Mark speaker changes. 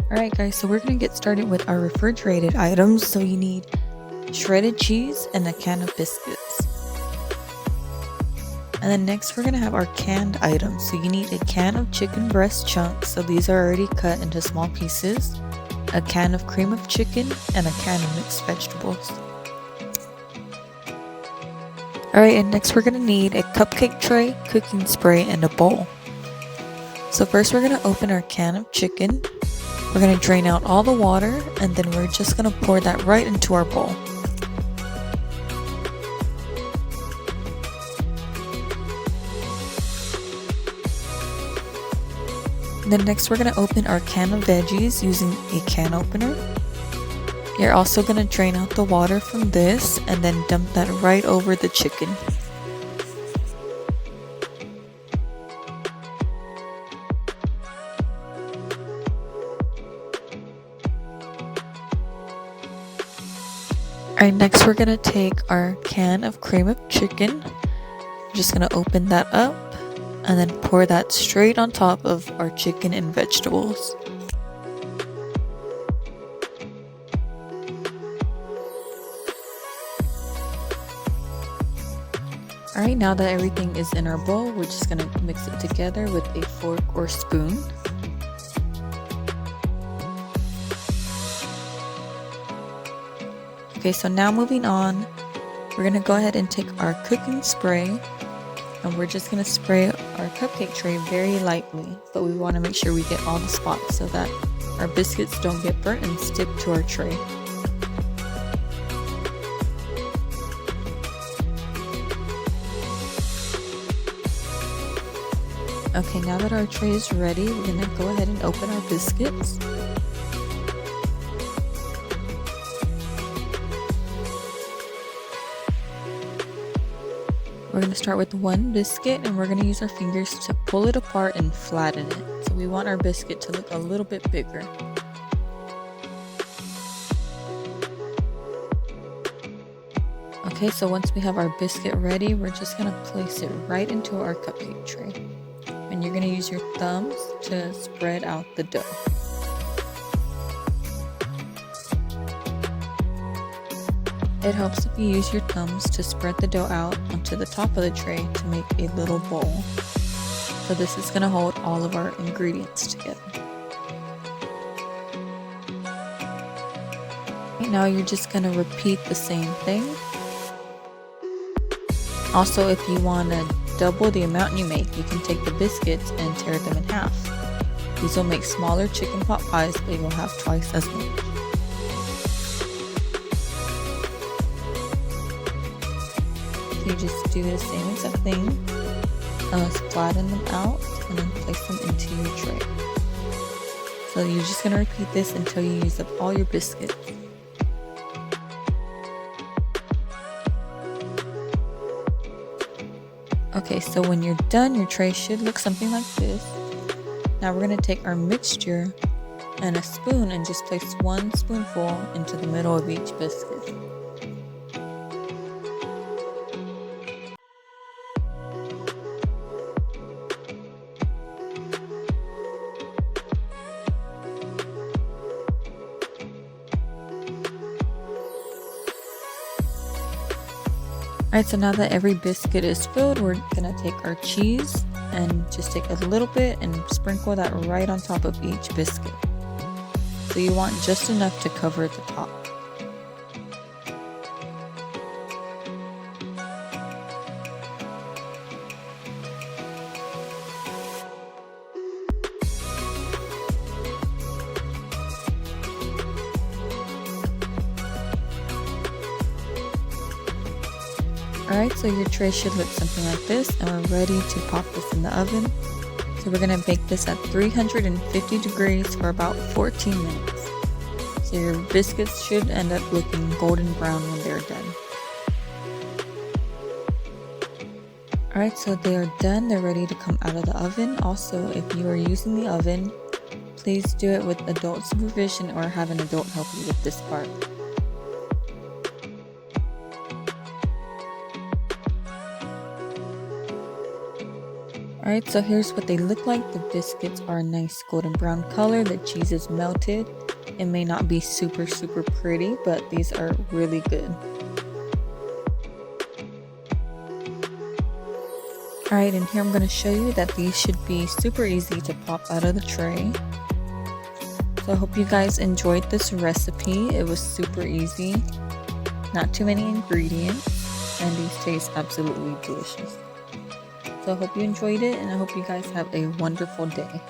Speaker 1: Alright guys, so we're going to get started with our refrigerated items. So you need shredded cheese and a can of biscuits. And then next we're going to have our canned items. So you need a can of chicken breast chunks, so these are already cut into small pieces, a can of cream of chicken, and a can of mixed vegetables. Alright, and next we're going to need a cupcake tray, cooking spray, and a bowl. So first we're going to open our can of chicken. We're going to drain out all the water, and then we're just going to pour that right into our bowl. Then next we're going to open our can of veggies using a can opener. You're also going to drain out the water from this and then dump that right over the chicken. Alright, next we're going to take our can of cream of chicken. I'm just going to open that up and then pour that straight on top of our chicken and vegetables. Alright, now that everything is in our bowl, we're just going to mix it together with a fork or spoon. Okay, so now moving on, we're going to go ahead and take our cooking spray, and we're just going to spray our cupcake tray very lightly, but we want to make sure we get all the spots so that our biscuits don't get burnt and stick to our tray. Okay, now that our tray is ready, we're going to go ahead and open our biscuits. We're going to start with one biscuit, and we're going to use our fingers to pull it apart and flatten it. So we want our biscuit to look a little bit bigger. Okay, so once we have our biscuit ready, we're just going to place it right into our cupcake tray. And you're going to use your thumbs to spread out the dough. It helps if you use your thumbs to spread the dough out onto the top of the tray to make a little bowl. So this is going to hold all of our ingredients together. Right now you're just going to repeat the same thing. Also, if you want to double the amount you make, you can take the biscuits and tear them in half. These will make smaller chicken pot pies, but you'll have twice as much. You just do the same exact thing, flatten them out, and then place them into your tray. So you're just going to repeat this until you use up all your biscuits. Okay, so when you're done, your tray should look something like this. Now we're going to take our mixture and a spoon and just place one spoonful into the middle of each biscuit. Alright, so now that every biscuit is filled, we're going to take our cheese and just take a little bit and sprinkle that right on top of each biscuit. So you want just enough to cover the top. Alright, so your tray should look something like this, and we're ready to pop this in the oven. So we're going to bake this at 350 degrees for about 14 minutes. So your biscuits should end up looking golden brown when they're done. Alright, so they are done. They're ready to come out of the oven. Also, if you are using the oven, please do it with adult supervision or have an adult help you with this part. Alright, so here's what they look like. The biscuits are a nice golden brown color. The cheese is melted. It may not be super pretty, but these are really good. Alright, and here I'm going to show you that these should be super easy to pop out of the tray. So I hope you guys enjoyed this recipe. It was super easy, not too many ingredients, and these taste absolutely delicious. So I hope you enjoyed it, and I hope you guys have a wonderful day.